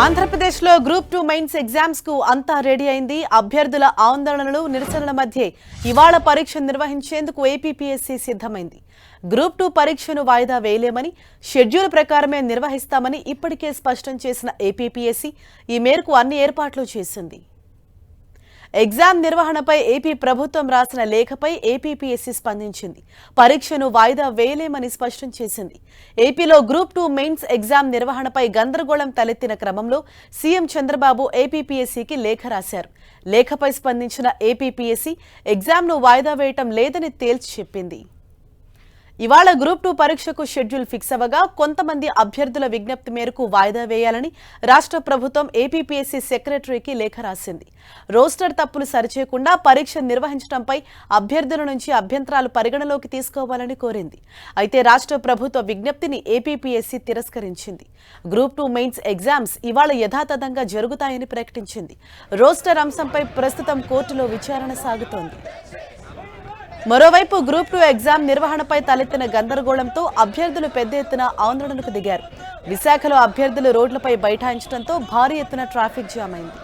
ఆంధ్రప్రదేశ్లో group 2 mains exams కు అంతా రెడీ అయింది. అభ్యర్థుల ఆందోళనలు నిరసనల మధ్య ఇవాళ పరీక్ష నిర్వహించేందుకు ఏపీపీఎస్సీ సిద్ధమైంది. గ్రూప్ 2 పరీక్షను వాయిదా వేయలేమని, షెడ్యూల్ ప్రకారమే నిర్వహిస్తామని ఇప్పటికే స్పష్టం చేసిన ఏపీపీఎస్సీ ఈ మేరకు అన్ని ఏర్పాట్లు చేసింది. ఎగ్జామ్ నిర్వహణపై ఏపీ ప్రభుత్వం రాసిన లేఖపై ఏపీపీఎస్సీ స్పందించింది. పరీక్షను వాయిదా వేయలేమని స్పష్టం చేసింది. ఏపీలో గ్రూప్ 2 మెయిన్స్ ఎగ్జామ్ నిర్వహణపై గందరగోళం తలెత్తిన క్రమంలో సీఎం చంద్రబాబు ఏపీపీఎస్సీకి లేఖ రాశారు. లేఖపై స్పందించిన ఏపీపీఎస్సీ ఎగ్జామ్ను వాయిదా వేయటం లేదని తేల్చి చెప్పింది. ఇవాళ గ్రూప్ 2 పరీక్షకు షెడ్యూల్ ఫిక్స్ అవ్వగా కొంతమంది అభ్యర్థుల విజ్ఞప్తి మేరకు వాయిదా వేయాలని రాష్ట్ర ప్రభుత్వం ఏపీపీఎస్సీ సెక్రటరీకి లేఖ రాసింది. రోస్టర్ తప్పులు సరిచేయకుండా పరీక్ష నిర్వహించడంపై అభ్యర్థుల నుంచి అభ్యంతరాలు పరిగణలోకి తీసుకోవాలని కోరింది. అయితే రాష్ట్ర ప్రభుత్వ విజ్ఞప్తిని ఏపీపీఎస్సీ తిరస్కరించింది. గ్రూప్ 2 మెయిన్స్ ఎగ్జామ్స్ ఇవాళ యథాతథంగా జరుగుతాయని ప్రకటించింది. రోస్టర్ అంశంపై ప్రస్తుతం కోర్టులో విచారణ సాగుతోంది. మరోవైపు గ్రూప్ 2 ఎగ్జామ్ నిర్వహణపై తలెత్తిన గందరగోళంతో అభ్యర్థులు పెద్ద ఎత్తున ఆందోళనకు దిగారు. విశాఖలో అభ్యర్థులు రోడ్లపై బైఠాయించడంతో భారీ ఎత్తున ట్రాఫిక్ జామ్ అయింది.